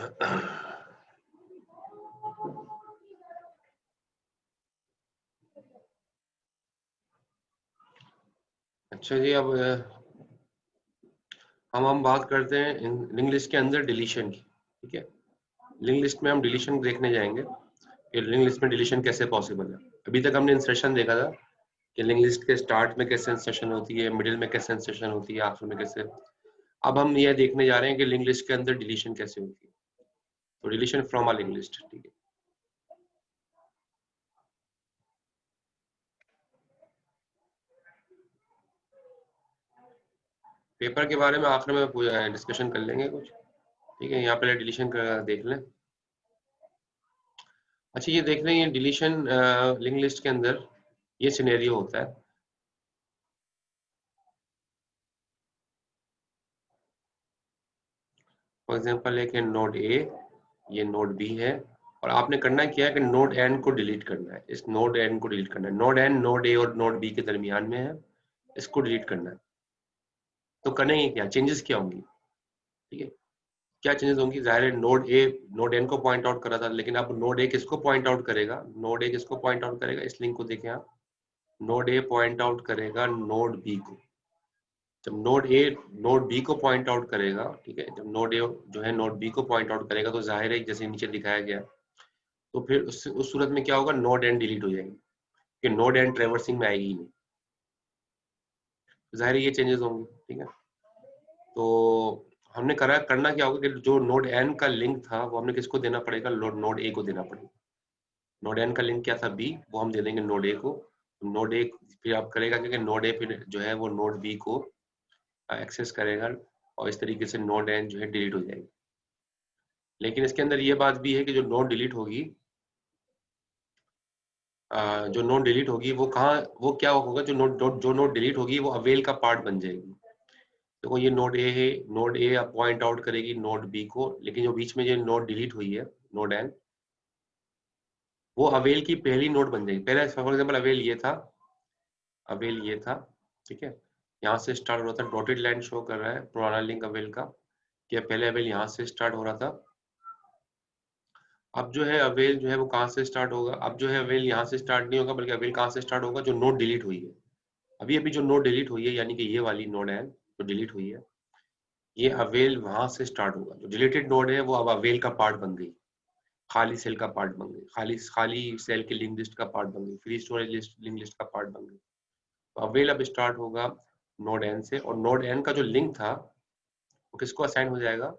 अच्छा जी, अब हम बात करते हैं लिंक लिस्ट के अंदर डिलीशन की। ठीक है, लिंक लिस्ट में हम डिलीशन देखने जाएंगे कि लिंक लिस्ट में डिलीशन कैसे पॉसिबल है। अभी तक हमने इंसर्शन देखा था कि लिंक लिस्ट के स्टार्ट में कैसे इंसर्शन होती है, मिडिल में कैसे इंसर्शन होती है, आखिर में कैसे। अब हम यह देखने जा रहे हैं कि लिंक लिस्ट के अंदर डिलीशन कैसे होती है। तो deletion from a link list. ठीक है, पेपर के बारे में आखिर में डिस्कशन कर लेंगे कुछ। ठीक है, यहाँ पहले डिलीशन देख लें। अच्छा, ये देख रहे हैं डिलीशन लिंक लिस्ट के अंदर ये सिनेरियो होता है। फॉर एग्जांपल एक है नोड ए, ये नोड बी है, और आपने करना क्या है कि नोड एन को डिलीट करना है। इस नोड एन को डिलीट करना है। नोड एन नोड ए और नोड बी के दरमियान में है, इसको डिलीट करना है। तो करेंगे क्या, चेंजेस क्या होंगी? ठीक है, क्या चेंजेस होंगी? जाहिर है नोड ए नोड एन को पॉइंट आउट करा था, लेकिन अब नोड ए किसको पॉइंट आउट करेगा? नोड ए किसको पॉइंट आउट करेगा? इस लिंक को देखें आप। नोड ए पॉइंट आउट करेगा नोड बी को। जब नोड ए नोड बी को पॉइंट आउट करेगा, ठीक है, जब नोड ए जो है नोड बी को पॉइंट आउट करेगा, तो जाहिर है जैसे नीचे दिखाया गया, तो फिर उस सूरत में क्या होगा? नोड एन डिलीट हो जाएगी, कि नोड एन ट्रेवर्सिंग में आएगी ही नहीं। जाहिर है ये चेंजेस होंगे। ठीक है, तो हमने करना क्या होगा कि जो नोड एन का लिंक था वो हमने किसको देना पड़ेगा? नोड ए को देना पड़ेगा। नोड एन का लिंक क्या था? बी, वो हम दे देंगे नोड ए को। नोड ए फिर आप करेगा क्योंकि नोड ए फिर जो है वो नोड बी को एक्सेस करेगा, और इस तरीके से नोड एन जो है डिलीट हो जाएगी। लेकिन इसके अंदर ये बात भी है कि जो नोड डिलीट होगी, जो नोड डिलीट होगी वो कहाँ, वो क्या होगा? जो नोड डिलीट होगी वो अवेल का पार्ट बन जाएगी। देखो ये नोड ए है, नोड ए पॉइंट आउट करेगी नोड बी को, लेकिन जो बीच में जो नोड डिलीट हुई है नोड एन, वो अवेल की पहली नोड बन जाएगी। पहले फॉर एग्जाम्पल अवेल ये था, अवेल ये था। ठीक है, यहाँ से स्टार्ट हो रहा था, डॉटेड लाइन शो कर रहा है पुराना लिंक अवेल का, कि पहले अवेल यहाँ से स्टार्ट हो रहा था। अब जो है अवेल जो है वो कहाँ से स्टार्ट होगा? अब जो है अवेल यहाँ से स्टार्ट नहीं होगा, बल्कि अवेल कहाँ से स्टार्ट होगा? जो नोड डिलीट हुई है, अभी अभी जो नोड डिलीट हुई है, यानी कि ये वाली नोड है जो डिलीट हुई है, ये अवेल वहां से स्टार्ट होगा। जो डिलीटेड नोड है वो अब अवेल का पार्ट बन गई, खाली सेल का पार्ट बन गई, खाली खाली सेल की लिंक लिस्ट का पार्ट बन गई, free storage list link list का पार्ट बन गई। तो अवेल अब स्टार्ट होगा नोड एन से, और नोड एन का जो लिंक था वो किसको असाइन हो जाएगा?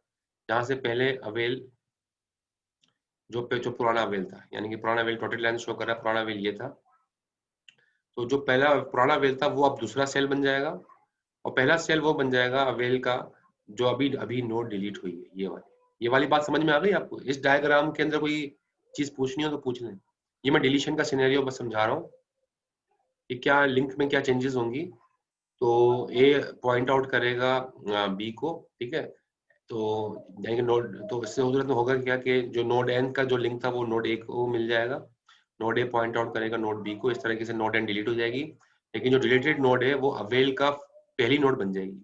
जहां से पहले अवेल जो पुराना अवेल था, यानी कि पुराना अवेल डॉटेड लाइन शो कर रहा है, पुराना अवेल ये था। तो जो पहला पुराना अवेल था वो अब दूसरा सेल बन जाएगा, और पहला सेल वो बन जाएगा अवेल का जो अभी अभी नोड डिलीट हुई है, ये वाली बात समझ में आ गई आपको? इस डायग्राम के अंदर कोई चीज पूछनी हो तो पूछ लें। ये मैं डिलीशन का सिनेरियो बस समझा रहा हूँ कि क्या लिंक में क्या चेंजेस होंगी। तो ए पॉइंट आउट करेगा बी को। ठीक है, तो जाएंगे नोड, तो इससे उधर तो होगा क्या कि जो नोड एन का जो लिंक था वो नोड ए को मिल जाएगा। नोड ए पॉइंट आउट करेगा नोड बी को, इस तरीके से नोड एन डिलीट हो जाएगी। लेकिन जो डिलीटेड नोड है वो अवेल का पहली नोड बन जाएगी,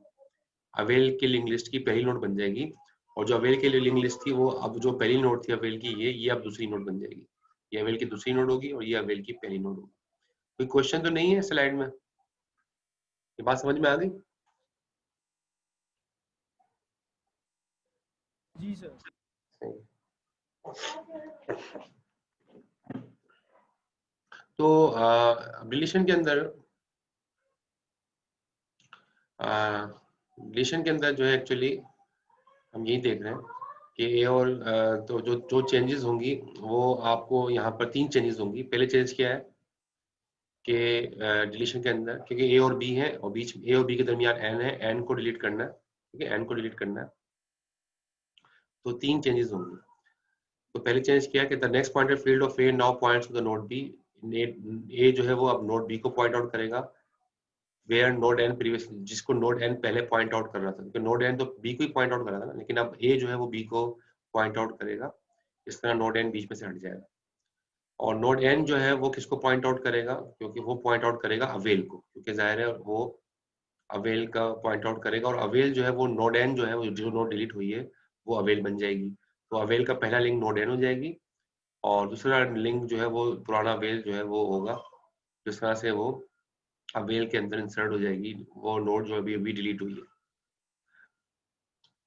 अवेल की लिंक लिस्ट की पहली नोड बन जाएगी। और जो अवेल के लिए लिंक लिस्ट थी वो अब जो पहली नोड थी अवेल की, ये अब दूसरी नोड बन जाएगी। ये अवेल की दूसरी नोड होगी और ये अवेल की पहली नोड होगी। कोई क्वेश्चन तो नहीं है स्लाइड में? ये बात समझ में आ गई? जी सर। तो रिलेशन के अंदर रिलेशन के अंदर जो है एक्चुअली हम यही देख रहे हैं कि ए और तो जो जो चेंजेस होंगी वो आपको यहाँ पर 3 चेंजेस होंगी। पहले चेंज क्या है कि डिलीशन के अंदर, क्योंकि ए और बी है और बीच ए और बी के दरमियान एन है, एन को डिलीट करना है। ठीक है, एन को डिलीट करना है, तो 3 चेंजेस होंगे। तो पहले चेंज किया कि the next pointer field of A now points to the node B. A जो है वो अब नोड बी को पॉइंट आउट करेगा, वेयर नोड एन प्रीवियस, जिसको नोड एन पहले पॉइंट आउट कर रहा था, क्योंकि नोड एन तो बी को ही पॉइंट आउट कर रहा था ना, लेकिन अब ए जो है वो बी को पॉइंट आउट करेगा। इस तरह नोड एन बीच में से हट जाएगा। और नोड एन जो है वो किसको पॉइंट आउट करेगा? क्योंकि वो पॉइंट आउट करेगा अवेल को, क्योंकि जाहिर है वो अवेल का पॉइंट आउट करेगा, और अवेल जो है वो नोड एन जो है वो जो नोड डिलीट हुई है वो अवेल बन जाएगी। तो अवेल का पहला लिंक नोड एन हो जाएगी और दूसरा लिंक जो है वो पुराना अवेल जो है वो होगा, जिस तरह से वो अवेल के अंदर इंसर्ट हो जाएगी वो नोड जो अभी अभी डिलीट हुई है।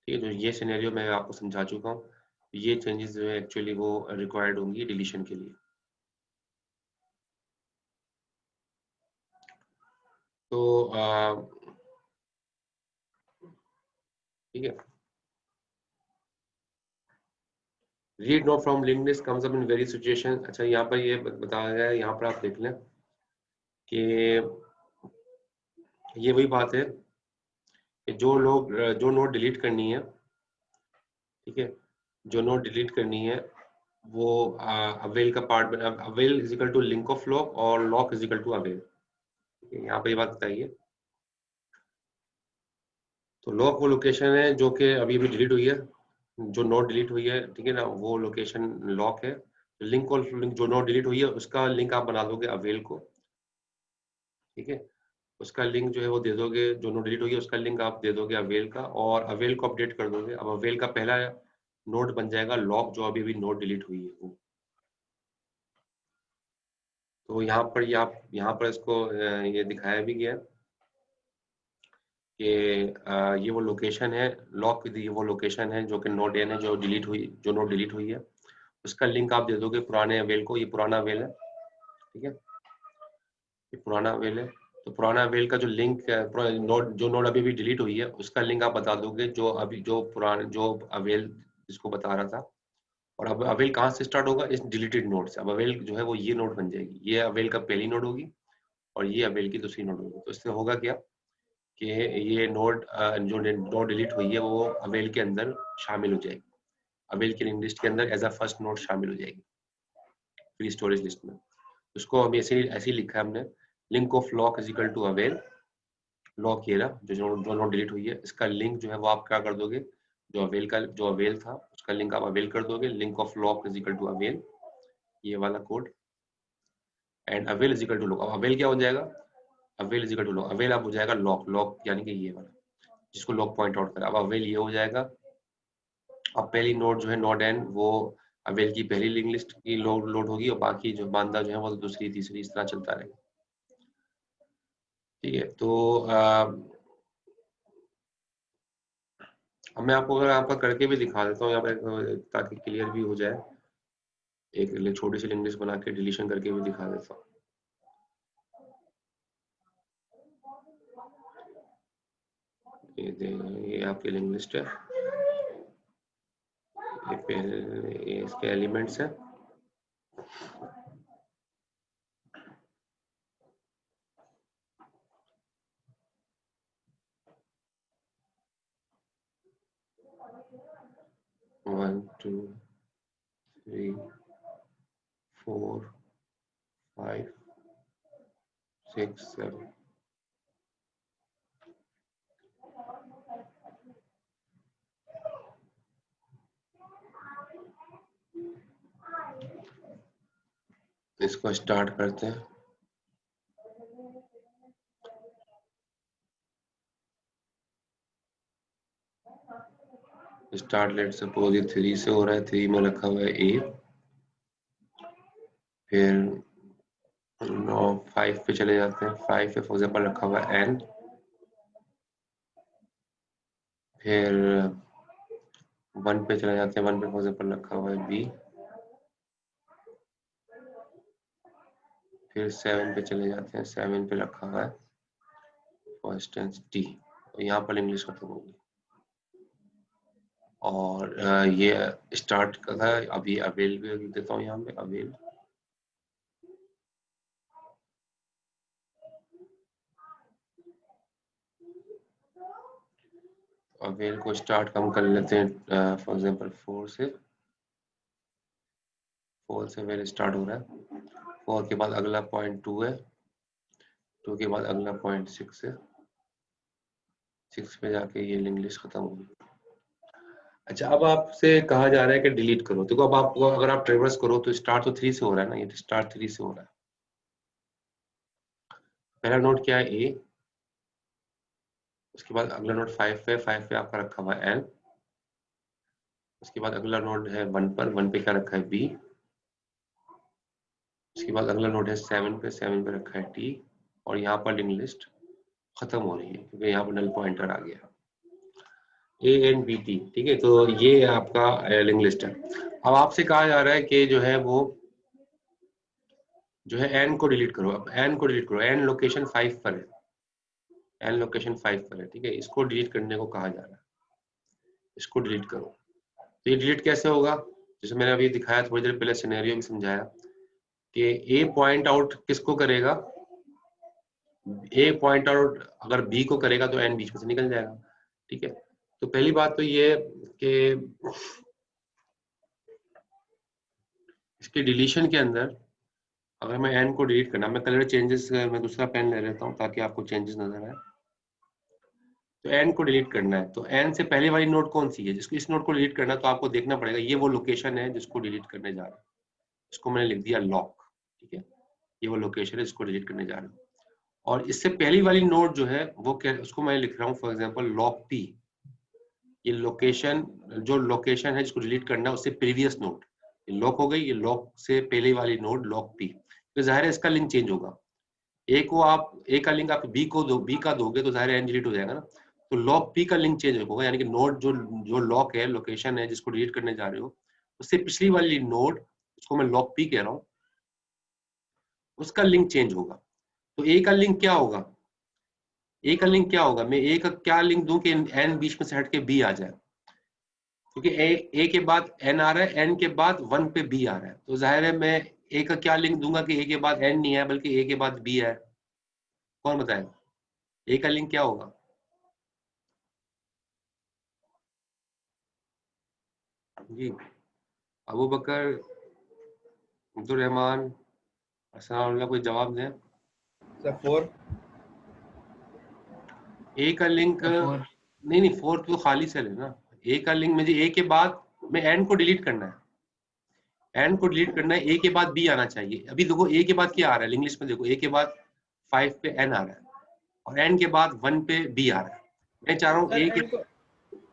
ठीक है, तो ये सिनेरियो मैं आपको समझा चुका हूँ। ये चेंजेस जो है एक्चुअली वो रिक्वायर्ड होंगी डिलीशन के लिए। तो ठीक है, read note from linked list comes up in very situation. अच्छा, यहाँ पर ये बताया गया है, यहाँ पर आप देख लें कि ये वही बात है कि जो नोट डिलीट करनी है, ठीक है, जो नोट डिलीट करनी है वो अवेल का पार्ट बना, avail is equal to link of loc और loc is equal to avail. यहाँ पे ये बात बताइए, तो लॉक वो लोकेशन है जो कि अभी अभी डिलीट हुई है, जो नोट डिलीट हुई है, ठीक है ना, वो लोकेशन लॉक है। लिंक और लिंक जो नोट डिलीट हुई है उसका लिंक आप बना दोगे अवेल को, ठीक है, उसका लिंक जो है वो दे दोगे, जो नोट डिलीट हुई है उसका लिंक आप दे दोगे अवेल का और अवेल को अपडेट कर दोगे। अब अवेल का पहला नोड बन जाएगा लॉक, जो अभी अभी नोट डिलीट हुई है वो। तो यहाँ पर ये आप यहाँ पर इसको ये दिखाया भी गया कि ये वो लोकेशन है, लॉक ये वो लोकेशन है जो कि नोड एन है, जो डिलीट हुई, जो नोड डिलीट हुई है उसका लिंक आप दे दोगे पुराने अवेल को। ये पुराना अवेल है, ठीक है, ये पुराना अवेल है। तो पुराना अवेल का जो लिंक नोड, जो नोड अभी भी डिलीट हुई है उसका लिंक आप बता दोगे जो अभी जो पुराने जो अवेल जिसको बता रहा था। और अब अवेल कहाँ से स्टार्ट होगा, इस डिलीटेड नोड से। अब अवेल जो है वो ये नोड बन जाएगी, ये अवेल का पहली नोड होगी और ये अवेल की दूसरी नोड होगी। तो इससे होगा क्या कि ये नोड जो नोड डिलीट हुई है वो अवेल के अंदर शामिल हो जाएगी, अवेल की लिंक लिस्ट के अंदर एज अ फर्स्ट नोड शामिल हो जाएगी फ्री स्टोरेज लिस्ट में। उसको हम ऐसे ऐसे ही लिखा है हमने, link of lock is equal to avail, lock ये रहा जो नोड डिलीट हुई है, इसका लिंक जो है वो आप क्या कर दोगे, जो अवेल था उसका लिंक आप अवेल कर दोगे, link of lock is equal to avail, ये वाला code, and avail is equal to lock. अब अवेल क्या हो जाएगा, avail is equal to lock, avail अब हो जाएगा लॉक, लॉक यानी कि ये वाला जिसको लॉक पॉइंट आउट करा। अब अवेल ये हो जाएगा। अब पहली नोड जो है नोड एन वो अवेल की पहली लिंक लिस्ट की लोड होगी और बाकी जो बांदा जो है वो दूसरी तीसरी इस तरह चलता रहेगा, ठीक है। तो अब मैं आपको अगर यहाँ पर करके भी दिखा देता हूँ यहाँ पर ताकि क्लियर भी हो जाए, एक छोटी सी लिंक लिस्ट बना के डिलीशन करके भी दिखा देता हूँ। ये आपकी लिंक लिस्ट है, ये इसके एलिमेंट्स है, one two three four five six seven. इसको स्टार्ट करते हैं। स्टार्ट लेट सपोज ये 3 से हो रहा है, 3 में रखा हुआ है ए, फिर 5 पे चले जाते हैं, 5 पे फॉर एग्जाम्पल रखा हुआ है एन, फिर 1 पे चले जाते हैं, 1 पे फॉर एग्जाम्पल रखा हुआ है बी, फिर 7 पे चले जाते हैं, 7 पे रखा हुआ है फॉर इंस्टेंस डी, और यहाँ पर इंग्लिश खत्म होगी। और ये स्टार्ट का था, अभी अवेल भी देता हूँ यहाँ पे, अवेल अवेल को स्टार्ट हम कर लेते हैं फॉर एग्जाम्पल 4 से, 4 से अवेल स्टार्ट हो रहा है, 4 के बाद अगला पॉइंट 2 है, 2 के बाद अगला पॉइंट 6 है, 6 पे जाके ये लिंक लिस्ट खत्म होगी। अच्छा, अब आपसे कहा जा रहा है कि डिलीट करो। देखो अब आपको अगर आप ट्रेवर्स करो तो स्टार्ट तो 3 से हो रहा है ना, ये स्टार्ट 3 से हो रहा है। पहला नोड क्या है ए, उसके बाद अगला नोड 5 पे, 5 पे आपका रखा हुआ है एल, उसके बाद अगला नोड है 1 पर, 1 पे क्या रखा है बी। उसके बाद अगला नोड है 7 पे, 7 पे रखा है टी। और यहाँ पर लिंक लिस्ट खत्म हो रही है क्योंकि यहाँ पर नल पॉइंटर आ गया ए एन बी टी। ठीक है, तो ये आपका लिंक लिस्ट है। अब आपसे कहा जा रहा है कि जो है वो जो है एन को डिलीट करो। अब एन को डिलीट करो, एन लोकेशन 5 पर है, एन लोकेशन 5 पर है। ठीक है, इसको डिलीट करने को कहा जा रहा है, इसको डिलीट करो। तो ये डिलीट कैसे होगा, जैसे मैंने अभी दिखाया थोड़ी देर पहले, सिनेरियो भी समझाया कि ए पॉइंट आउट किसको करेगा, ए पॉइंट आउट अगर बी को करेगा तो एन बीच में से निकल जाएगा। ठीक है, तो पहली बात तो ये कि इसके डिलीशन के अंदर अगर मैं एन को डिलीट करना, मैं कलर चेंजेस, मैं दूसरा पेन ले लेता हूँ ताकि आपको चेंजेस नजर आए। तो एन को डिलीट करना है, तो एन से पहले वाली नोड कौन सी है, जिसको इस नोड को डिलीट करना है, तो आपको देखना पड़ेगा ये वो लोकेशन है जिसको डिलीट करने जा रहा है। इसको मैंने लिख दिया लॉक। ठीक है, ये वो लोकेशन है जिसको डिलीट करने जा रहा हूँ। और इससे पहली वाली नोड जो है वो क्या, उसको मैं लिख रहा हूँ फॉर एग्जाम्पल लॉक पी। ये लोकेशन, जो लोकेशन है जिसको डिलीट करना है उससे प्रीवियस नोड, ये लॉक हो गई, ये लॉक से पहले वाली नोड लॉक पी। तो जाहिर है इसका लिंक चेंज होगा। ए को आप, ए का लिंक आप बी को दो, बी का दोगे तो जाहिर है एन डिलीट हो जाएगा ना। तो लॉक पी का लिंक चेंज होगा, यानी कि नोड जो जो लॉक है, लोकेशन है जिसको डिलीट करने जा रहे हो, उससे पिछली वाली नोड, उसको मैं लॉक पी कह रहा हूँ, उसका लिंक चेंज होगा। तो ए का लिंक क्या होगा, ए का लिंक क्या होगा, मैं ए का क्या लिंक दूं कि एन बीच में से हट के बी आ जाए, क्योंकि ए के बाद एन आ रहा है, एन के बाद 1 पे बी आ रहा है, तो जाहिर है मैं ए का क्या लिंक दूंगा कि ए के बाद एन नहीं है बल्कि ए के बाद बी है। कौन बताएगा ए का लिंक क्या होगा? जी, अबू बकर, अब्दुल रहमान, अस्सलाम, कोई जवाब दें। सर 4। ए का लिंक नहीं, नहीं 4 तो खाली सेल है ना। ए का लिंक मुझे ए के बाद में एन को डिलीट करना है, एन को डिलीट करना है, ए के बाद बी आना चाहिए। अभी देखो ए के बाद क्या आ रहा है, इंग्लिश में देखो ए के बाद 5 पे एन आ रहा है और एन के बाद 1 पे बी आ रहा है। मैं चाह रहा हूँ ए के,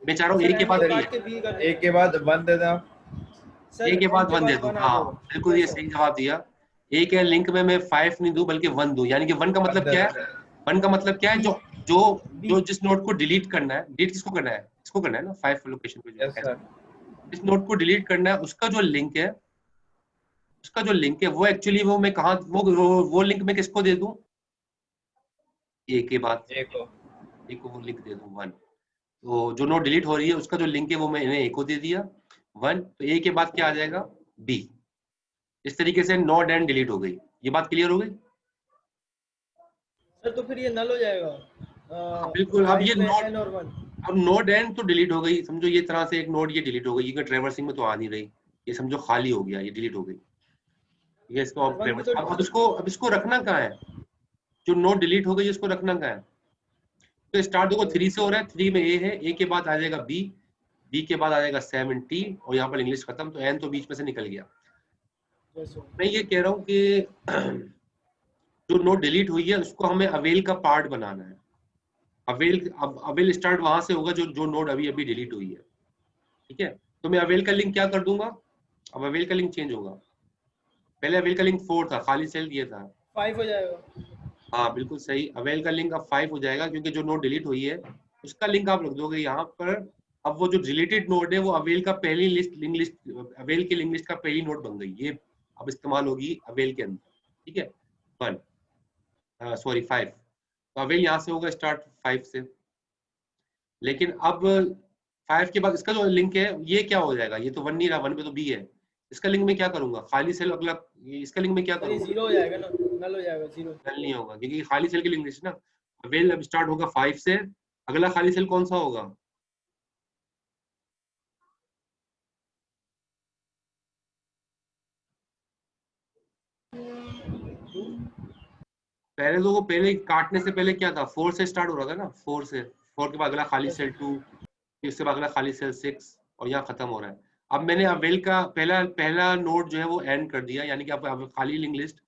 मैं चाह रहा हूँ ए के बाद बी है, एक के बाद 1 दे दो ए के बाद 1 दे दूं। हाँ बिल्कुल, ये सही जवाब दिया। ए के लिंक में मैं 5 नहीं दूं बल्कि 1 दूं, यानी कि 1 का मतलब क्या है, 1 का मतलब क्या है, जो जो जो जिस नोड को डिलीट करना है, डिलीट किसको करना है, इसको करना है ना 5 लोकेशन पे जो यस है, सर। इस नोड को डिलीट करना है, उसका जो लिंक है, उसका जो लिंक है वो एक्चुअली वो मैं कहा, वो लिंक मैं किसको दे दूं, ए के बाद, एक को ए को वो लिंक दे दूं 1। तो जो नोड डिलीट हो रही है उसका जो लिंक है वो मैंने ए को दे दिया 1, तो ए के बाद क्या आ जाएगा बी। इस तरीके से नोड एंड डिलीट हो गई। ये बात क्लियर हो गई? सर तो फिर ये नल हो जाएगा। हाँ बिल्कुल। अब ये 5 पे नोड, n और 1। अब नोड एंड तो डिलीट हो गई, समझो ये तरह से एक नोड ये डिलीट हो गई, ये ट्रेवर्सिंग में तो आ नहीं रही, ये समझो खाली हो गया, ये डिलीट हो गई, ये इसको और अब 1 भी ट्रेवर्स, तो अब इसको रखना कहाँ है, जो नोड डिलीट हो गई इसको रखना कहाँ है? तो स्टार्ट देखो 3 से हो रहा है, 3 में ए है, ए के बाद आ जाएगा बी, बी के बाद आ जाएगा 7 टी, और यहाँ पर इंग्लिश खत्म, तो एन तो बीच में से निकल गया। मैं ये कह रहा हूँ कि जो नोड डिलीट हुई है उसको हमें अवेल का पार्ट बनाना है। अवेल, अब अवेल स्टार्ट वहां से होगा जो जो नोड अभी अभी डिलीट हुई है। ठीक है, तो मैं अवेल का लिंक क्या कर दूंगा, अब अवेल का लिंक चेंज होगा। पहले अवेल का लिंक 4 था, खाली सेल दिया था। 5 हो जाएगा। हाँ बिल्कुल सही, अवेल का लिंक अब 5 हो जाएगा क्योंकि जो नोड डिलीट हुई है उसका लिंक आप रख दोगे यहाँ पर। अब वो जो डिलीटेड नोड है वो अवेल का पहली लिस्ट, लिंक लिस्ट, अवेल की लिंक लिस्ट का पहली नोड बन गई, ये अब इस्तेमाल होगी अवेल के अंदर। ठीक है, 1 सॉरी 5, तो अवेल यहाँ से होगा स्टार्ट 5 से। लेकिन अब 5 के बाद इसका जो लिंक है ये क्या हो जाएगा, ये तो 1 नहीं रहा, 1 पे तो बी है, इसका लिंक में क्या करूंगा, खाली सेल अगला, इसका लिंक में क्या सर ये करूंगा, 0 हो जाएगा ना, नल हो जाएगा 0। नल नहीं होगा क्योंकि खाली सेल की लिंक लिस्ट ना। अवेल अब स्टार्ट होगा 5 से, अगला खाली सेल कौन सा होगा, पहले तो वो पहले काटने से पहले क्या था, 4 से स्टार्ट हो रहा था ना, 4 से, 4 के बाद अगला खाली सेल 2, फिर उसके बाद अगला खाली सेल 6, और यहाँ खत्म हो रहा है। अब मैंने अवेल का पहला पहला नोड जो है वो एंड कर दिया, यानी कि अब खाली लिंक लिस्ट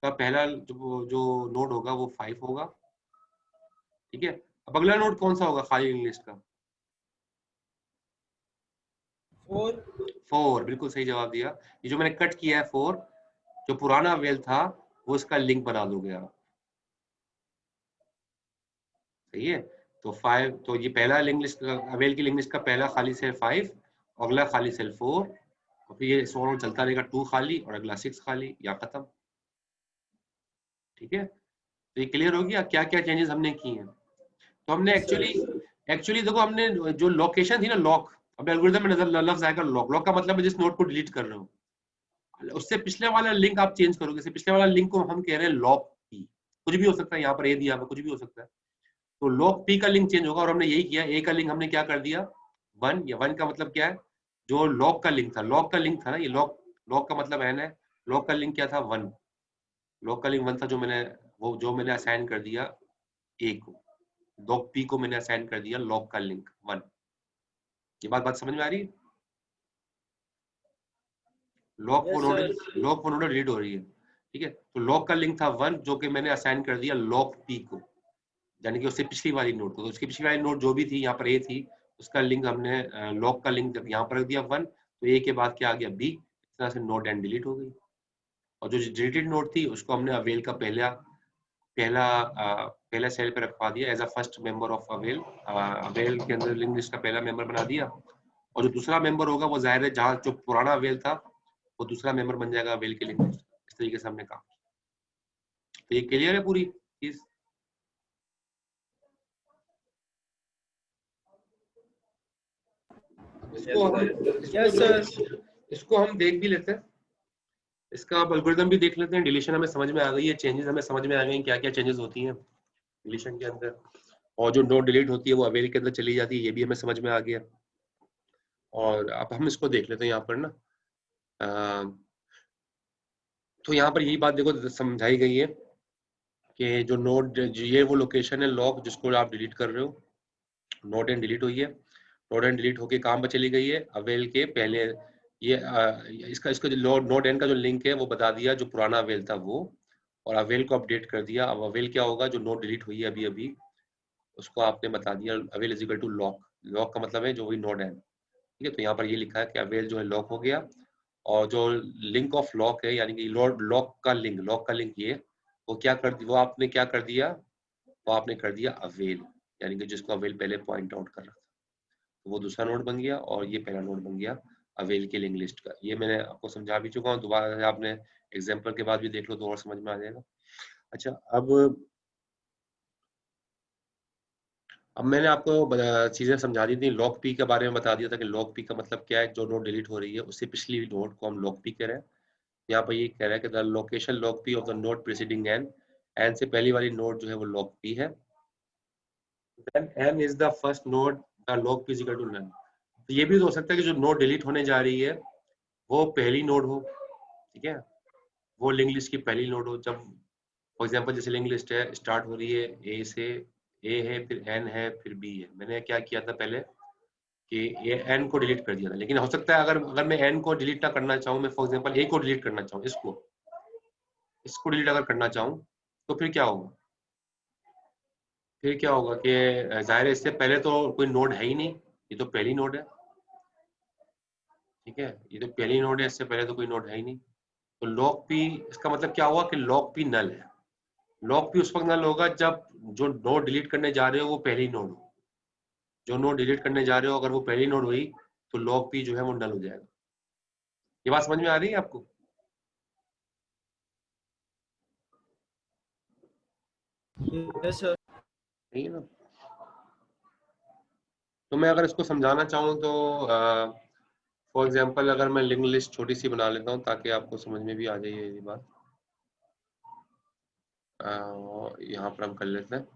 का पहला जो नोड होगा वो 5 होगा। ठीक है, अब अगला नोड कौन सा होगा खाली लिंक लिस्ट का, 4 बिल्कुल सही जवाब दिया। ये जो मैंने कट किया है 4, जो पुराना वेल था वो इसका लिंक बना दोगे आप। सही है। तो 5, तो ये पहला लिंक लिस्ट अवेल की लिंक लिस्ट का पहला खाली सेल 5, अगला खाली सेल 4, और फिर ये सो चलता रहेगा 2 खाली और अगला 6 खाली, या खत्म। ठीक है, तो ये क्लियर हो गया क्या क्या चेंजेस हमने की हैं। तो हमने एक्चुअली देखो, हमने जो लोकेशन थी ना, लॉक, अब एल्गोरिथम में नजर लफ्ज आएगा लॉक। लॉक का मतलब है जिस नोड को डिलीट कर रहे हो, उससे पिछले वाला लिंक आप चेंज करोगे। जैसे पिछले वाला लिंक को हम कह रहे हैं लॉक पी, कुछ भी हो सकता है, यहाँ पर ए दिया हुआ कुछ भी हो सकता है। तो लॉक पी का लिंक चेंज होगा, और हमने यही किया। ए का लिंक हमने क्या कर दिया 1, या 1 का मतलब क्या है, जो लॉक का लिंक था, लॉक का लिंक था ना ये, लॉक, लॉक का मतलब एन है, लॉक का लिंक क्या था 1, लॉक का लिंक 1 था, जो मैंने असाइन कर दिया ए को, लॉक पी को मैंने असाइन कर दिया लॉक का लिंक 1। ये बात समझ में आ रही है। Yes sir. लॉक वो नोड डिलीट हो रही है। ठीक है, तो लॉक का लिंक था 1 जो कि मैंने असाइन कर दिया लॉक पी को, यानी कि उससे पिछली वाली नोड को। तो उसकी पिछली वाली नोड जो भी थी, यहाँ पर ए थी, उसका लिंक हमने लॉक का लिंक जब यहाँ पर रख दिया 1, तो ए के बाद क्या आ गया बी। इस तरह से नोड एंड डिलीट हो गई। और जो डिलीटेड नोड थी उसको हमने अवेल का पहला पहला पहला सेल पे रखवा दिया as a first member of avail. Avail के अंदर लिंक लिस्ट का पहला मेंबर बना दिया, और जो दूसरा मेंबर होगा वो जाहिर है जहाँ जो पुराना अवेल था वो दूसरा मेंबर बन जाएगा अवेल के लिंक लिस्ट। इस तरीके से हमने काम। तो ये क्लियर है पूरी चीज। इसको हम यस सर। इसको हम देख भी लेते हैं, इसका आप एल्गोरिथम भी देख लेते हैं। डिलीशन हमें समझ में आ गई है, चेंजेस हमें समझ में आ गई, क्या क्या चेंजेस होती हैं डिलीशन के अंदर, और जो नोड डिलीट होती है वो अवेल के अंदर चली जाती है, ये भी हमें समझ में आ गया। और अब हम इसको देख लेते हैं यहाँ पर ना। तो यहाँ पर यही बात देखो समझाई गई है कि जो नोड, ये वो लोकेशन है लॉक जिसको आप डिलीट कर रहे हो, नोड एंड डिलीट हुई है, नोड एंड डिलीट होके काम पर चली गई है अवेल के पहले। ये इसका इसका जो नोड एंड का जो लिंक है वो बता दिया, जो पुराना अवेल था वो, और अवेल को अपडेट कर दिया। अब अवेल क्या होगा, जो नोड डिलीट हुई है अभी अभी, उसको आपने बता दिया avail is equal to lock. Lock का मतलब है जो वही नोड है। ठीक है, तो यहाँ पर ये लिखा है कि अवेल जो है लॉक हो गया, और जो लिंक ऑफ लॉक है, यानी कि लॉक का लिंक ये, वो क्या कर वो आपने क्या कर दिया, वो आपने कर दिया अवेल, यानी कि जिसको अवेल पहले पॉइंट आउट कर रहा था, तो वो दूसरा नोड बन गया, और ये पहला नोड बन गया अवेल की लिंक लिस्ट का। ये मैंने आपको समझा भी चुका हूँ, दोबारा से आपने एग्जाम्पल के बाद भी देख लो तो और समझ में आ जाएगा। अच्छा, अब मैंने आपको चीजें समझा दी थी, लॉक पी के बारे में बता दिया था कि लॉक पी का मतलब क्या है, जो नोड डिलीट हो रही है उससे पिछली नोड को हम लॉक पी कह रहे हैं। यहाँ पर ये कह रहा है कि the location lock P of the node preceding N, N से पहली वाली नोड जो है वो लॉक पी है। Then N is the first node, the lock P is equal to none. तो ये भी तो हो सकता है कि जो नोड डिलीट होने जा रही है वो पहली नोड हो। ठीक है, वो लिंक लिस्ट की पहली नोड हो। जब फॉर एग्जांपल जैसे लिंक लिस्ट है, स्टार्ट हो रही है ए से, ए है, फिर एन है, फिर बी है। मैंने क्या किया था पहले कि ये एन को डिलीट कर दिया था, लेकिन हो सकता है अगर अगर मैं एन को डिलीट ना करना चाहूँ, मैं फॉर एग्जांपल ए को डिलीट करना चाहूँ, इसको डिलीट अगर करना चाहूँ, तो फिर क्या होगा, फिर क्या होगा कि जाहिर है इससे पहले तो कोई नोड है ही नहीं, ये तो पहली नोड है। ठीक है, ये तो पहली नोड है, इससे पहले तो कोई नोड है ही नहीं। तो लॉक पी, इसका मतलब क्या हुआ कि लॉक पी नल है। लॉक पी उस वक्त नल होगा जब जो नोड डिलीट करने जा रहे हो वो पहली नोड हो। जो नोड डिलीट करने जा रहे हो अगर वो पहली नोड हुई, तो लॉक पी जो है वो नल हो जाएगा। ये बात समझ में आ रही है आपको। Yes sir. नहीं है ना। तो मैं अगर इसको समझाना चाहूँ तो फॉर एग्जांपल अगर मैं लिंक लिस्ट छोटी सी बना लेता हूँ ताकि आपको समझ में भी आ जाए ये बात। यहाँ पर हम कर लेते हैं।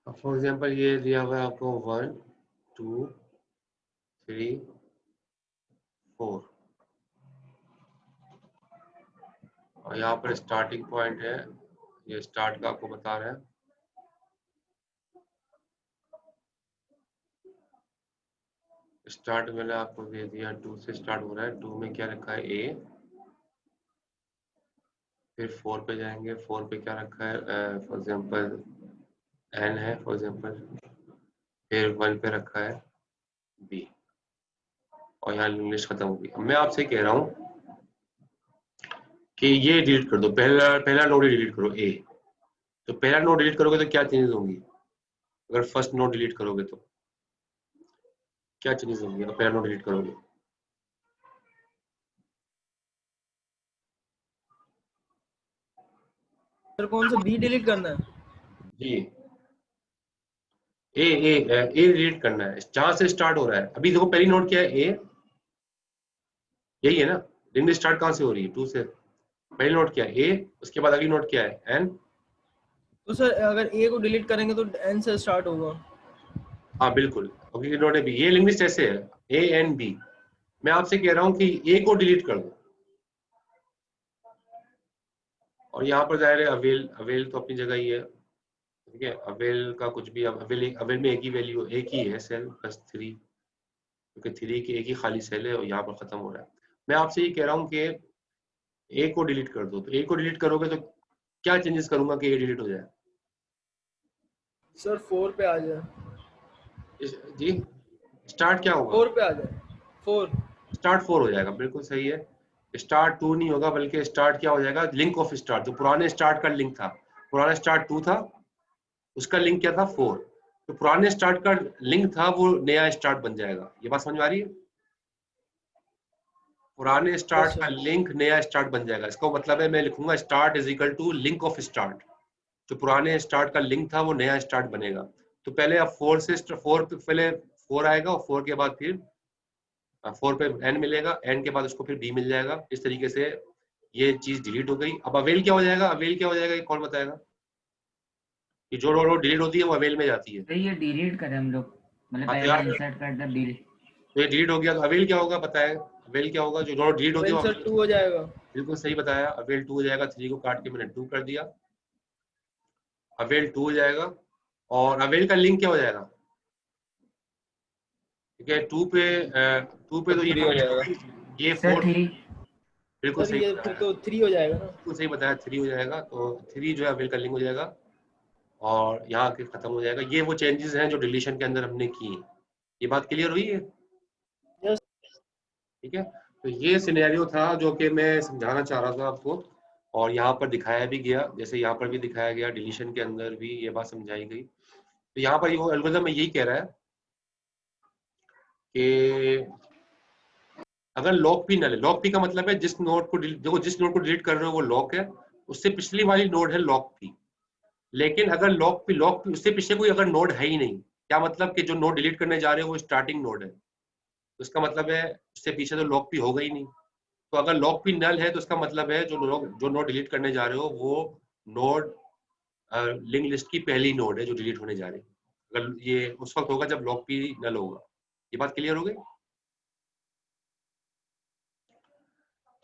फॉर एग्जांपल ये दिया हुआ है आपको 1 2 3 4, और यहाँ पर स्टार्टिंग पॉइंट है, ये स्टार्ट का आपको बता रहा है। स्टार्ट मैंने आपको दे दिया, 2 से स्टार्ट हो रहा है, 2 में क्या रखा है ए, फिर 4 पे जाएंगे, 4 पे क्या रखा है, फॉर एग्जांपल एन है फॉर एग्जांपल, फिर 1 पे रखा है बी, और यहाँ इंग्लिश खत्म हो गई। अब मैं आपसे कह रहा हूँ कि ये डिलीट कर दो, पहला पहला नोड डिलीट करो ए। तो पहला नोड डिलीट करोगे तो क्या चेंजेस होंगी? अगर फर्स्ट नोड डिलीट करोगे तो क्या चेंजेस होंगी अगर पहला नोड डिलीट करोगे? सर कौन सा बी डिलीट करना है? जी, ए डिलीट करना है जहां से स्टार्ट हो रहा है। अभी देखो पहली नोड क्या है, ए, यही है ना। रिंग स्टार्ट कहां से हो रही है? 2 से। पहली नोड क्या है, ए, उसके बाद अगली नोड क्या है, एन। तो सर अगर ए को डिलीट करेंगे तो एन से स्टार्ट होगा। हाँ बिल्कुल, अगली नोड है बी। ये लिंक लिस्ट ऐसे है, ए एन बी। मैं आपसे कह रहा हूँ कि ए को डिलीट कर दो, और यहाँ पर जाहिर है अवेल, अवेल तो अपनी जगह ही है, ठीक है। अवेल का कुछ भी, अवेल, अवेल में एक ही वैल्यू, एक ही है सेल, प्लस 3, क्योंकि 3 की एक ही खाली सेल है और यहाँ पर खत्म हो रहा है। मैं आपसे ये कह रहा हूँ कि ए को डिलीट कर दो। तो ए को डिलीट करोगे तो क्या चेंजेस करूंगा कि ए डिलीट हो जाए? सर 4 पे आ जाए। जी, स्टार्ट क्या होगा? 4 पे आ जाए। 4। स्टार्ट 4 हो जाएगा, बिल्कुल सही है। स्टार्ट 2 नहीं होगा, बल्कि स्टार्ट क्या हो जाएगा, लिंक ऑफ स्टार्ट। जो पुराने स्टार्ट का लिंक था, पुराना स्टार्ट 2 था, उसका लिंक क्या था, 4। तो पुराने स्टार्ट का लिंक था, वो नया स्टार्ट बन जाएगा। ये बात समझ में आ रही है? पुराने स्टार्ट यस का सर। लिंक नया स्टार्ट बन जाएगा। इसका मतलब है, मैं लिखूंगा start is equal to link of start. जो पुराने स्टार्ट का लिंक था वो नया स्टार्ट बनेगा। तो पहले अब 4 से 4 पे पहले 4 आएगा, और 4 के बाद फिर 4 पे एन मिलेगा, एन के बाद उसको फिर बी मिल जाएगा। इस तरीके से ये चीज डिलीट हो गई। अब अवेल क्या हो जाएगा? अवेल क्या हो जाएगा, ये कौन बताएगा? कि जो रो डिलीट होती है वो अवेल में जाती है। तो ये डिलीट करें हम लोग, मतलब हाँ तो पहले यार, इंसर्ट कर दे डिलीट। तो ये डिलीट हो गया तो अवेल क्या होगा बताए? अवेल क्या होगा? जो डिलीट होती है अवेल वो सर अवेल। 2 हो जाएगा। बिल्कुल सही बताया, अवेल 2 हो जाएगा। 3 को काट के मैंने 2 कर दिया, अवेल 2 हो जाएगा। और अवेल का लिंक क्या हो जाएगा? ठीक है, 2 पे 2 पे तो तो ये 3 हो अवेल हो जाएगा। गई, ये सर 4। थ्री। बिल्कुल सर सही ये फिर बताया, तो 3 हो जाएगा ना। बिल्कुल सही बताया, 3 हो जाएगा। तो 3 जो है अवेल का लिंक हो जाएगा, और यहाँ के खत्म हो जाएगा। ये वो चेंजेस हैं जो डिलीशन के अंदर हमने की हैं। ये बात क्लियर हुई है? यस। ठीक है। तो ये सिनेरियो था जो कि मैं समझाना चाह रहा था आपको, और यहाँ पर दिखाया भी गया, जैसे यहाँ पर भी दिखाया गया, डिलीशन के अंदर भी ये बात समझाई गई। तो यहाँ पर वो एल्गोरिथम में यही कह रहा है कि अगर लॉक पी नल है, लॉक पी का मतलब है जिस नोड को देखो, जिस नोड को डिलीट कर रहे हो वो लॉक है, उससे पिछली वाली नोड है लॉक पी। लेकिन अगर लॉक पी उससे पीछे कोई अगर नोड है ही नहीं, क्या मतलब कि जो नोड डिलीट करने जा रहे हो वो स्टार्टिंग नोड है, तो इसका मतलब है उससे पीछे तो लॉक पी होगा ही नहीं। तो अगर लॉक पी नल है तो इसका मतलब है जो नोड डिलीट करने जा रहे हो वो नोड लिंक लिस्ट की पहली नोड है जो डिलीट होने जा रही है। अगर ये उस वक्त होगा जब लॉक पी नल होगा। ये बात क्लियर हो गई?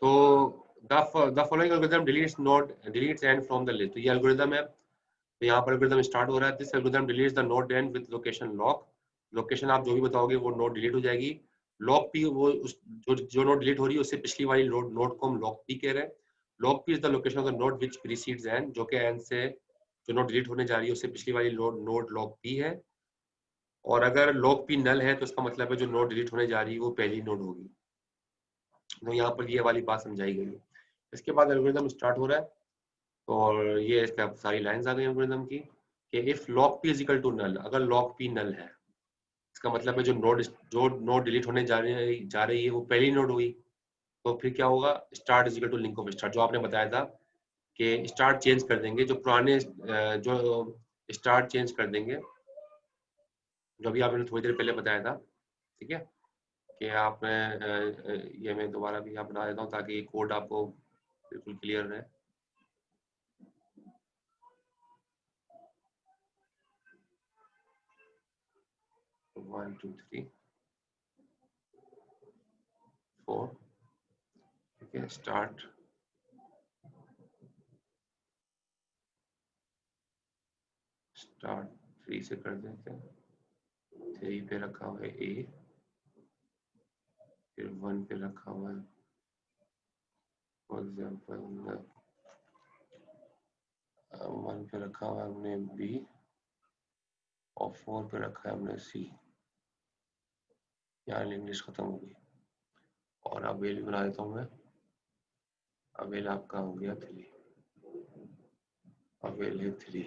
तो the following algorithm deletes and from the list. तो ये एल्गोरिथम है। तो यहाँ पर एल्गोरिथम स्टार्ट हो रहा है, this algorithm deletes the node and with location lock. Location आप जो भी बताओगे वो नोड डिलीट हो जाएगी। लॉक पी, वो उस जो नोड डिलीट हो रही है उससे पिछली वाली नोड को हम लॉक पी कह रहे हैं। Lock P is the location of the node which precedes N, जो कि एन से जो नोड डिलीट होने जा रही है उससे पिछली वाली नोड लॉक पी है। और अगर लॉक पी नल है तो इसका मतलब है जो नोड डिलीट होने जा रही है वो पहली नोड होगी। तो यहाँ पर ये वाली बात समझाई गई है। इसके बाद एल्गोरिथम स्टार्ट हो रहा है, और ये इसका सारी लाइंस आ गई एल्गोरिथम की कि if lock P is equal to null, अगर लॉक पी नल है, इसका मतलब है जो नोड डिलीट होने जा रही है वो पहली नोड हुई। तो फिर क्या होगा, start is equal to link of start, जो आपने बताया था कि स्टार्ट चेंज कर देंगे, जो पुराने जो स्टार्ट चेंज कर देंगे, जो भी आपने थोड़ी देर पहले बताया था। ठीक है, कि आपने ये मैं दोबारा भी यहाँ बता देता हूँ ताकि कोड आपको बिल्कुल क्लियर रहे। वन टू थ्री फोर, ठीक है, स्टार्ट स्टार्ट 3 से कर देते हैं। 3 पे रखा हुआ है ए, फिर 1 पे रखा हुआ है, फॉर एग्जाम्पल 1 पे रखा हुआ है हमने बी और 4 पे रखा है हमने सी। यहाँ इंग्लिश खत्म हो गई और अवेल भी बना देता हूँ मैं। अवेल आपका हो गया 3, अवेल है 3,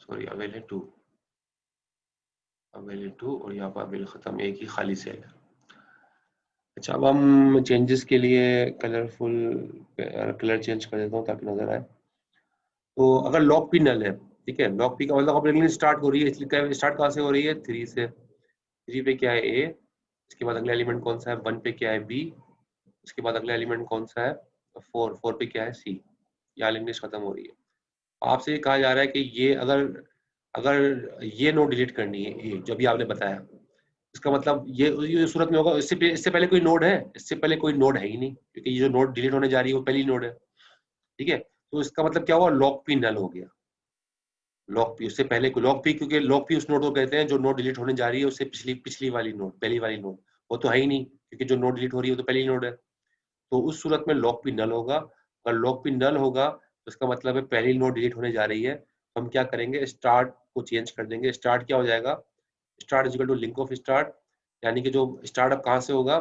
सॉरी अवेल है 2, अवेल है 2 और यहाँ पर अवेल खत्म, एक ही खाली सेल है। अच्छा अब हम चेंजेस के लिए कलरफुल कलर चेंज कर देता हूँ ताकि नजर आए। तो अगर लॉग पी नल है, ठीक है, लॉग पी का मतलब अपने स्टार्ट हो रही है, इसलिए स्टार्ट कहाँ से हो रही है 3 से। 3 पे क्या है ए, इसके बाद अगला एलिमेंट कौन सा है 1 पे क्या है बी, उसके बाद अगला एलिमेंट कौन सा है 4, 4 पे क्या है सी। यहाँ इंग्लिश खत्म हो रही है। आपसे ये कहा जा रहा है कि ये अगर अगर ये नोड डिलीट करनी है ये जो भी आपने बताया, इसका मतलब ये सूरत में होगा इससे पहले कोई नोड है, इससे पहले कोई नोड है ही नहीं, क्योंकि ये जो नोड डिलीट होने जा रही है वो पहली नोड है, ठीक है। तो इसका मतलब क्या हुआ, लॉग पी नल हो गया। लॉग पी उससे पहले लॉग पी, क्योंकि लॉग पी उस नोड को कहते हैं जो नोड डिलीट होने जा रही है उससे पिछली वाली नोड, पहली वाली नोड, वो तो है ही नहीं क्योंकि जो नोड डिलीट हो रही है वो तो पहली नोड है। तो उस सूरत में लॉग पी नल होगा। अगर लॉग पी नल होगा तो इसका मतलब है पहली नोड डिलीट होने जा रही है। तो हम क्या करेंगे, स्टार्ट को चेंज कर देंगे। स्टार्ट क्या हो जाएगा, start is equal to link of start, यानी कि जो स्टार्ट अप कहाँ से होगा,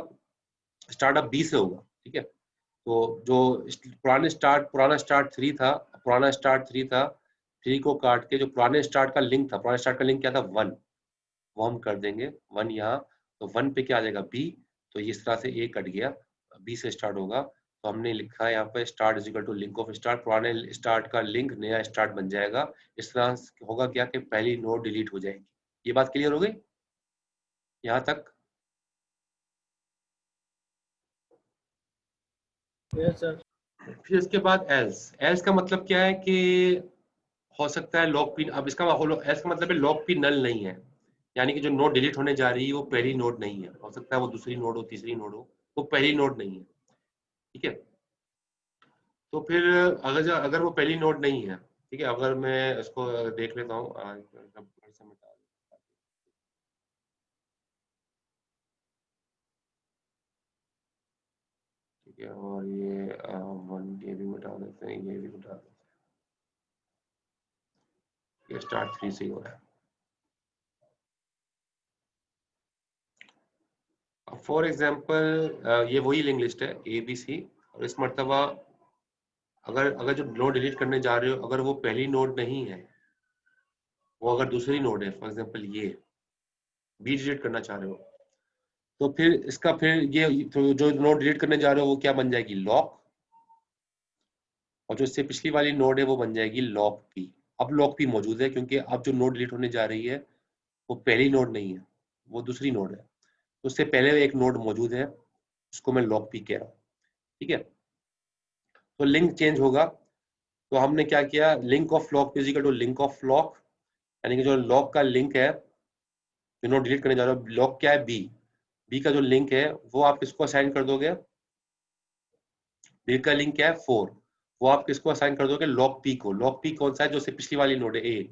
स्टार्ट अप बी से होगा, ठीक है। तो जो पुराना स्टार्ट 3 था, पुराना स्टार्ट 3 था, 3 को काट के जो पुराने स्टार्ट का लिंक था, पुराने स्टार्ट का लिंक क्या था 1, वो हम कर देंगे 1 यहाँ। तो 1 पे क्या आ जाएगा बी, तो इस तरह से ए कट गया, बी से स्टार्ट होगा। तो हमने लिखा है यहाँ पे start is equal to link of start, पुराने स्टार्ट का लिंक नया स्टार्ट बन जाएगा। इस तरह होगा क्या कि पहली नोड डिलीट हो जाएगी। ये बात क्लियर हो गई यहाँ तक? Yes sir. फिर इसके बाद एल्स, एल्स का मतलब क्या है कि हो सकता है लॉग पी, अब इसका एल्स का मतलब है लॉग पी नल नहीं है, यानी कि जो नोड डिलीट होने जा रही है वो पहली नोड नहीं है, हो सकता है वो दूसरी नोड हो, तीसरी नोड हो, वो पहली नोड नहीं है, ठीक है। तो फिर अगर वो पहली नोड नहीं है, ठीक है, अगर मैं इसको देख लेता हूँ ठीक है, और ये 1 ये भी मिटा देते हैं, ये भी मिटा देते हैं, ये स्टार्ट 3 से ही हो रहा है। फॉर एग्जाम्पल ये वही लिंक लिस्ट है ए बी सी, और इस मरतबा अगर जो नोड डिलीट करने जा रहे हो अगर वो पहली नोड नहीं है, वो अगर दूसरी नोड है, फॉर एग्जाम्पल ये बी डिलीट करना चाह रहे हो, तो फिर इसका फिर ये तो जो नोड डिलीट करने जा रहे हो वो क्या बन जाएगी लॉक, और जो इससे पिछली वाली नोड है वो बन जाएगी लॉक पी। अब लॉक पी मौजूद है क्योंकि अब जो नोड डिलीट होने जा रही है वो पहली नोड नहीं है, वो दूसरी नोड है, तो उससे पहले एक नोड मौजूद है, उसको मैं लॉक पी कह रहा हूँ, ठीक है। तो लिंक चेंज होगा। तो हमने क्या किया, link of lock equal to link of lock, यानी कि जो लॉक का लिंक है जो नोड डिलीट करने जा रहे हो, लॉक क्या है बी, बी का जो लिंक है वो आप किसको असाइन कर दोगे, बी का लिंक क्या है 4, वो आप किसको असाइन कर दोगे लॉक पी को। लॉक पी कौन सा है, जो से पिछली वाली नोड है ए,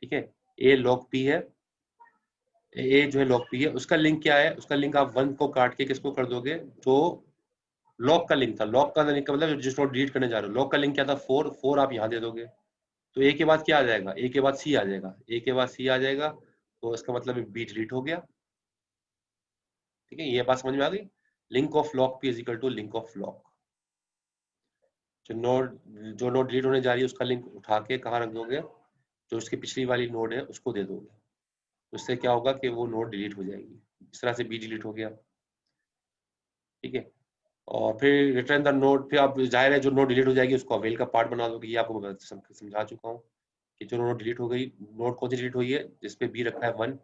ठीक है, ए लॉक पी है, ए जो है लॉक पी है, उसका लिंक क्या है, उसका लिंक आप 1 को काट के किसको कर दोगे, जो लॉक का लिंक था, लॉक का लिंक का मतलब जिस नोड डिलीट करने जा रहे हो, लॉक का लिंक क्या था 4, 4 आप यहाँ दे दोगे। तो ए के बाद क्या आ जाएगा, ए के बाद सी आ जाएगा, ए के बाद सी आ जाएगा, तो इसका मतलब बी डिलीट हो गया, ठीक है। ये बात समझ में आ गई, link of lock P is equal to link of lock. जो नोड डिलीट होने जा रही है उसका लिंक उठा के कहाँ रख दोगे, जो उसकी पिछली वाली नोड है उसको दे दोगे, उससे क्या होगा कि वो नोड डिलीट हो जाएगी। इस तरह से बी डिलीट हो गया, ठीक है। और फिर रिटर्न द नोड, फिर आप जाहिर है जो नोड डिलीट हो जाएगी उसको अवेल का पार्ट बना दोगे, ये आपको समझा चुका हूँ कि जो नोड डिलीट हो गई, नोड कौन सी डिलीट हुई है जिसपे बी रखा है 1,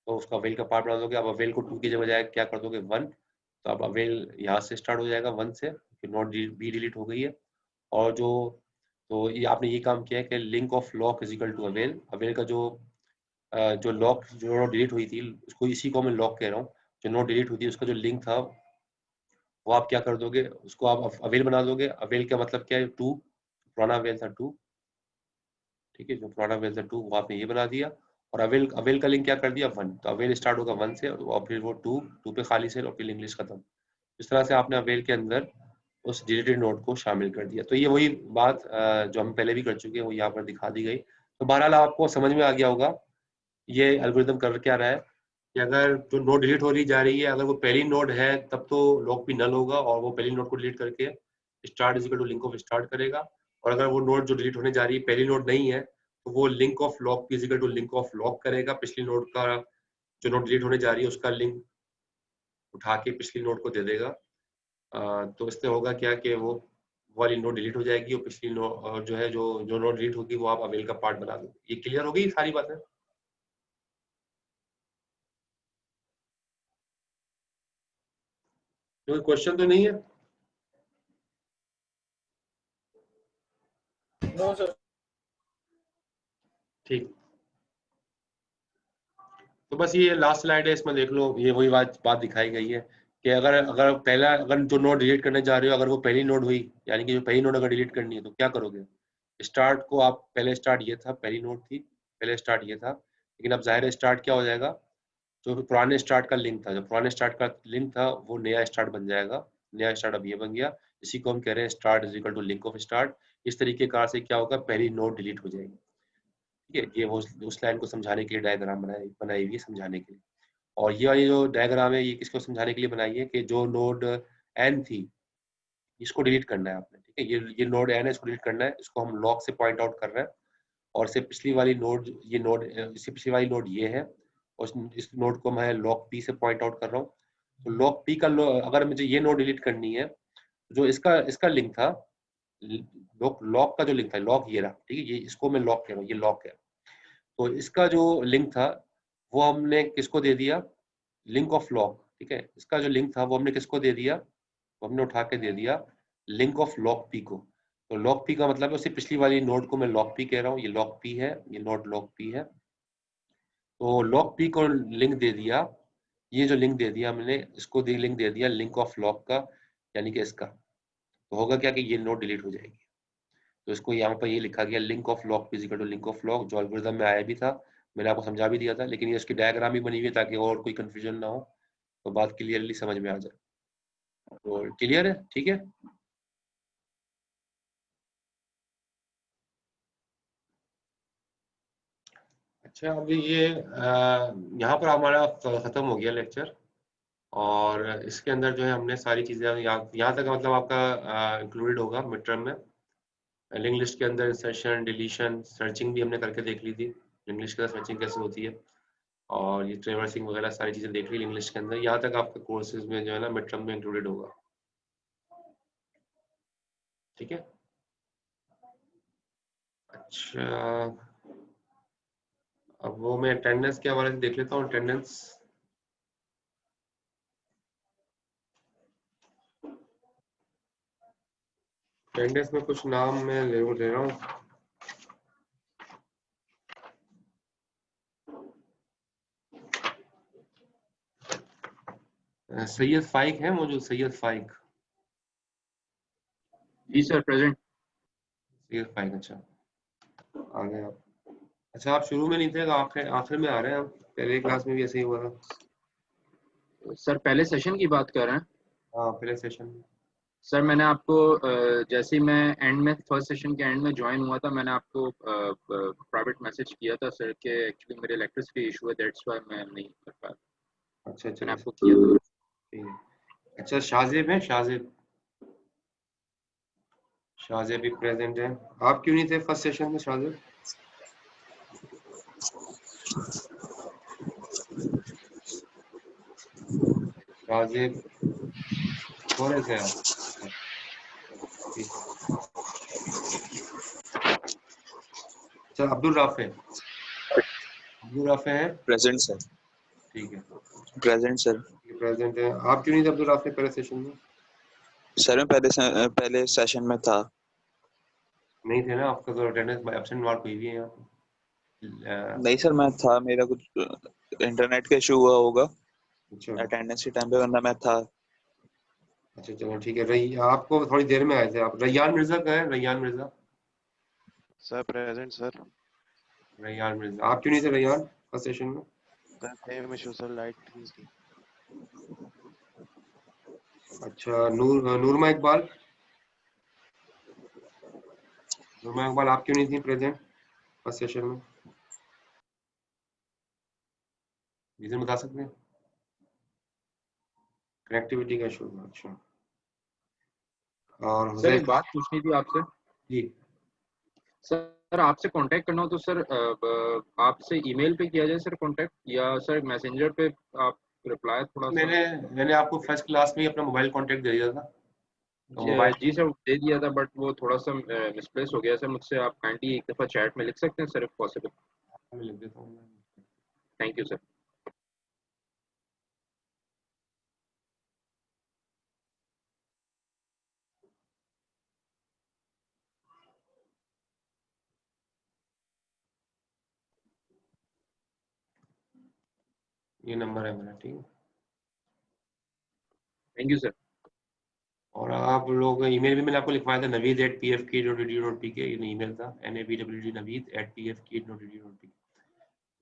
तो उसका अवेल का पार्ट बना दोगे। अब अवेल को 2 की बजाय क्या कर दोगे 1, तो अब अवेल यहाँ से स्टार्ट हो जाएगा 1 से, नोड बी डिलीट हो गई है। और तो ये आपने ये काम किया है कि link of lock is equal to avail, avail का जो लॉक जो नोड डिलीट हुई थी उसको, इसी को मैं लॉक कह रहा हूँ, जो नोड डिलीट हुई थी उसका जो लिंक था वो आप क्या कर दोगे, उसको आप अवेल बना दोगे। अवेल का मतलब क्या है 2, पुराना अवेल था 2, ठीक है, जो पुराना अवेल था 2 वो आपने ये बना दिया। और अवेल अवेल का लिंक क्या कर दिया 1, तो अवेल स्टार्ट होगा 1 से और फिर वो 2 पे खाली सेल और फिर लिंक लिस्ट खत्म। इस तरह से आपने अवेल के अंदर उस डिलीटेड नोड को शामिल कर दिया। तो ये वही बात जो हम पहले भी कर चुके हैं वो यहाँ पर दिखा दी गई। तो बहरहाल आपको समझ में आ गया होगा ये एल्गोरिदम कर क्या रहा है कि अगर जो नोड डिलीट हो रही जा रही है, अगर वो पहली नोड है तब तो लॉक भी नल होगा और वो पहली नोड को डिलीट करके start is equal to link of start करेगा। और अगर वो नोड जो डिलीट होने जा रही है पहली नोड नहीं है तो वो link of lock is equal to link of lock करेगा। पिछली नोड का जो नोड डिलीट होने जा रही है उसका लिंक उठा के पिछली नोड को दे देगा। तो इससे होगा क्या कि वो वाली नोड डिलीट हो जाएगी और पिछली नोड जो है जो नोड डिलीट होगी वो आप अवेल का पार्ट बना दो। ये क्लियर हो गई सारी बातें? कोई क्वेश्चन तो नहीं है? No sir. ठीक, तो बस ये लास्ट स्लाइड है, इसमें देख लो ये वही बात दिखाई गई है कि अगर जो नोड डिलीट करने जा रहे हो अगर वो पहली नोड हुई, यानी कि जो पहली नोड अगर डिलीट करनी है तो क्या करोगे? स्टार्ट को आप पहले स्टार्ट ये था, पहली नोड थी, पहले स्टार्ट ये था, लेकिन अब जाहिर है स्टार्ट क्या हो जाएगा, जो पुराने स्टार्ट का लिंक था, जो पुराने स्टार्ट का लिंक था वो नया स्टार्ट बन जाएगा। नया स्टार्ट अब ये बन गया, इसी को हम कह रहे हैं start is equal to link of start. इस तरीके कार से क्या होगा, पहली नोड डिलीट हो जाएगी। ठीक है, ये वो उस लाइन को समझाने के लिए डायग्राम बनाई हुई है, समझाने के लिए। और ये वाली जो डायग्राम है ये किसको समझाने के लिए बनाई है कि जो नोड एन थी इसको डिलीट करना है आपने। ठीक है, ये नोड एन है, इसको डिलीट करना है, इसको हम लॉक से पॉइंट आउट कर रहे हैं। और इससे पिछली वाली नोड इससे पिछली वाली नोड ये है और इस नोड को मैं लॉक पी से पॉइंट आउट कर रहा हूँ। तो लॉक पी का अगर मुझे ये नोड डिलीट करनी है, जो इसका लिंक था, लॉक का जो लिंक था, लॉक ये रहा। ठीक है, ये इसको मैं लॉक कह रहा हूँ, ये लॉक है। तो इसका जो लिंक था वो हमने किसको दे दिया, लिंक ऑफ लॉक। ठीक है, इसका जो लिंक था वो हमने किसको दे दिया, वो हमने उठा के दे दिया लिंक ऑफ लॉक पी को। तो लॉक पी का मतलब है उससे पिछली वाली नोड को मैं लॉक पी कह रहा हूँ, ये लॉक पी है, ये नोड लॉक पी है। तो लॉक पी को लिंक दे दिया, ये जो लिंक दे दिया हमने इसको लिंक दे दिया लिंक ऑफ लॉक का, यानी कि इसका। तो होगा क्या कि ये नोड डिलीट हो जाएगी। तो इसको यहाँ पर ये लिखा गया link of lock equal to link of lock, जो एल्गोरिथम में आया भी था, मैंने आपको समझा भी दिया था, लेकिन ये इसकी डायग्राम भी बनी हुई है ताकि और कोई कंफ्यूजन ना हो, तो बात क्लियरली समझ में आ जाए। तो क्लियर है? ठीक है, अच्छा अभी ये यहाँ पर हमारा खत्म हो गया लेक्चर। और इसके अंदर जो है हमने सारी चीजें यहाँ तक मतलब आपका इंक्लूडेड होगा मिड टर्म में। लिंक लिस्ट के अंदर इंसर्शन, डिलीशन, सर्चिंग भी हमने करके देख ली थी, लिंक लिस्ट के अंदर सर्चिंग कैसे होती है, और ये ट्रेवर्सिंग वगैरह सारी चीजें देख ली लिंक लिस्ट के अंदर। यहाँ तक आपके कोर्सेज में जो है ना मिड टर्म में इंक्लूडेड होगा। ठीक है, अच्छा अब वो मैं अटेंडेंस के हवाले से देख लेता हूँ। अटेंडेंस में कुछ नाम मैं ले रहा हूँ। सैयद फाइक है मौजूद? सैयद फाइक? जी सर प्रेजेंट। सैयद फाइक, अच्छा आ गए आप। अच्छा आप शुरू में नहीं थे, आखिर में आ रहे हैं आप। पहले क्लास में भी ऐसे ही हुआ था। सर पहले सेशन की बात कर रहे हैं? हाँ पहले सेशन में। सर मैंने आपको जैसे ही मैं एंड में फर्स्ट सेशन के एंड में ज्वाइन हुआ था मैंने आपको प्राइवेट मैसेज किया था सर कि एक्चुअली मेरे इलेक्ट्रिसिटी इशू है, दैट्स व्हाई मैं नहीं कर पाया। अच्छा मैंने अच्छा आपको किया था। ठीक है। अच्छा शाहजेब है? शाहजेब भी प्रेजेंट है। आप क्यों नहीं थे फर्स्ट सेशन में शाहजेब? शाहजेब थोड़े से आप। अच्छा अब्दुल राफे हैं? Present sir. ठीक है, प्रेजेंट सर। प्रेजेंट है। आप क्यों नहीं थे अब्दुल राफे पहले सेशन में? सर मैं पहले सेशन में था। नहीं थे ना, आपका तो अटेंडेंस एब्सेंट मार्क हुई भी है यहाँ पे। नहीं सर मैं था, मेरा कुछ इंटरनेट का इशू हुआ होगा अच्छा अटेंडेंस के टाइम पे, वरना मैं था। अच्छा चलो ठीक है। आपको थोड़ी देर में आए थे आप। रैयान मिर्जा का है? Raiyan Mirza sir present sir. Raiyan Mirza, आप क्यों नहीं थे रैयान फर्स्ट सेशन में? सेम इशू सर, लाइट थी। अच्छा, नूरमा इकबाल आप क्यों नहीं थी प्रेजेंट फर्स्ट सेशन में? रीजन बता सकते हैं? कनेक्टिविटी का इशू। अच्छा, और सर एक हुजैफ बात पूछनी थी आपसे। जी। सर आपसे कांटेक्ट करना हो तो सर आपसे ईमेल पे किया जाए सर कांटेक्ट, या सर मैसेंजर पे आप रिप्लाई थोड़ा सा? मैंने आपको फर्स्ट क्लास में ही अपना मोबाइल कांटेक्ट दे दिया था, तो मोबाइल जी सर दे दिया था, बट वो थोड़ा सा मिसप्लेस हो गया सर मुझसे। आप काइंडली एक दफ़ा चैट में लिख सकते हैं सर, इफ पॉसिबल? में लिख देता हूँ मैं। Thank you sir. ये नंबर है मेरा, ठीक है। Thank you sir. और आप लोग ईमेल भी मैंने आपको लिखवाया था, naveed@pfk.edu.pk, ये ईमेल था, naved@naveed@pfk.edu.pk,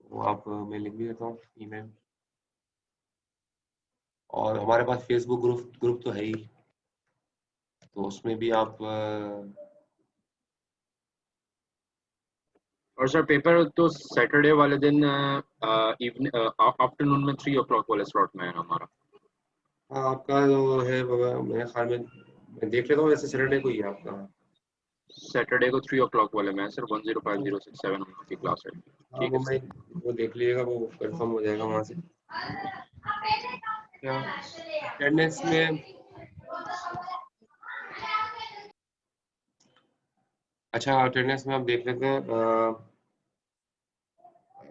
वो आप मैं लिख भी देता हूँ ईमेल। और हमारे पास फेसबुक ग्रुप तो है ही, तो उसमें भी आप और सर पेपर तो सैटरडे वाले दिन आफ्टरनून में 3 o'clock वाले स्लॉट में है हमारा। आपका जो है मेरे ख्याल में, मैं देख लेता हूँ, वैसे सैटरडे को ही है आपका। सैटरडे को 3 o'clock वाले में है सर, 105067 की क्लास है। हाँ, ठीक है सर। वो देख लीजिएगा, वो कंफर्म हो जाएगा वहाँ से। क्या अटेंडेंस में? अच्छा, अटेंडेंस में आप देख लेते हैं।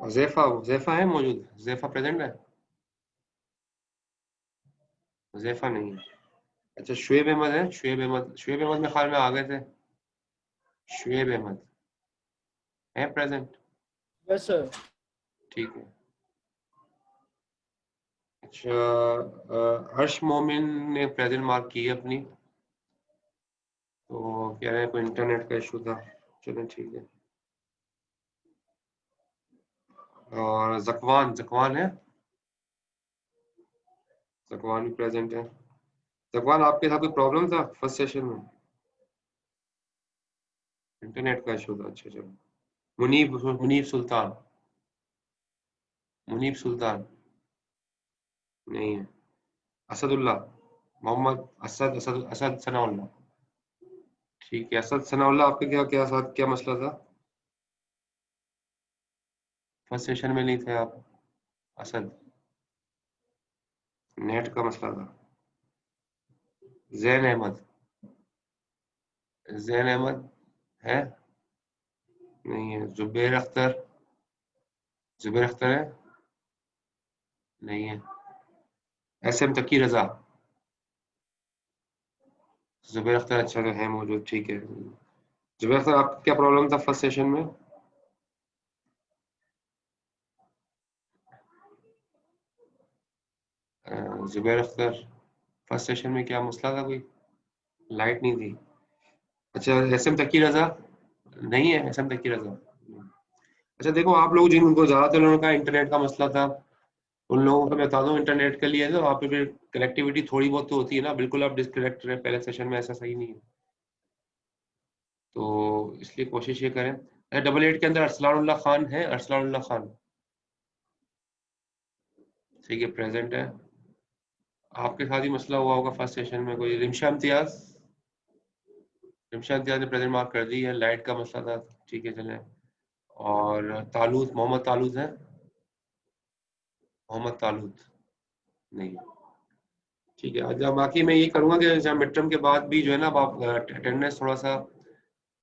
हुज़ैफा है मौजूद? हुज़ैफा प्रेजेंट है? हुज़ैफा नहीं है। अच्छा, शुएब अहमद है? शुएब अहमद मेरे ख्याल में आ गए थे। शुएब अहमद है प्रेजेंट? Yes sir. ठीक है। अच्छा, अर्श मोमिन ने प्रेजेंट मार्क की है अपनी, तो कह रहे हैं कोई इंटरनेट का इशू था। चलो ठीक है। और जकवान है? जकवान भी प्रेजेंट है। जकवान, आपके साथ कोई प्रॉब्लम था फर्स्ट सेशन में? इंटरनेट का इशू था। अच्छा चलो। मुनीब सुल्तान नहीं है। असदुल्ला मोहम्मद असद सनाउल्लाह, ठीक है। असद सनाउल्लाह, आपके क्या क्या साथ क्या मसला था फर्स्ट सेशन में? नहीं थे आप असद? नेट का मसला था। जैन अहमद है? नहीं है। जुबैर अख्तर है? नहीं है। SM तकी रजा, जुबैर अख्तर अच्छा तो है मौजूद, ठीक है। जुबैर अख्तर, आपका क्या प्रॉब्लम था फर्स्ट सेशन में? जुबैर अख्तर, फर्स्ट सेशन में क्या मसला था? कोई लाइट नहीं थी? अच्छा, SM तकी रजा नहीं है? SM तकी रजा, अच्छा देखो, आप लोग जिनको ज्यादातर लोगों का इंटरनेट का मसला था, उन लोगों को मैं बता दूं इंटरनेट के लिए, तो वहाँ पे फिर कनेक्टिविटी थोड़ी बहुत तो होती है ना, बिल्कुल आप डिस्कनेक्ट रहे पहले सेशन में, ऐसा सही नहीं है। तो इसलिए कोशिश ये करें। अच्छा, 88 के अंदर अरसलानुल्लाह खान है? अरसलानुल्लाह खान ठीक है, प्रेजेंट है। आपके साथ ही मसला हुआ होगा फर्स्ट सेशन में कोई। रिमशा इम्तियाज ने प्रेजेंट मार्क कर दी है, लाइट का मसला था, ठीक है चले। और मोहम्मद तालूत है? मोहम्मद तालूत नहीं, ठीक है। अच्छा, बाकी मैं ये करूंगा कि जब मिड टर्म के बाद भी जो है ना, आप अटेंडेंस थोड़ा सा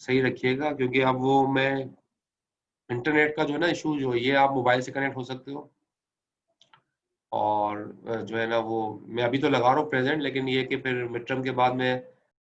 सही रखिएगा, क्योंकि अब वो मैं इंटरनेट का जो है ना इशू, जो है ये आप मोबाइल से कनेक्ट हो सकते हो, और जो है ना वो मैं अभी तो लगा रहा हूँ प्रेजेंट, लेकिन ये कि फिर मिड टर्म के बाद में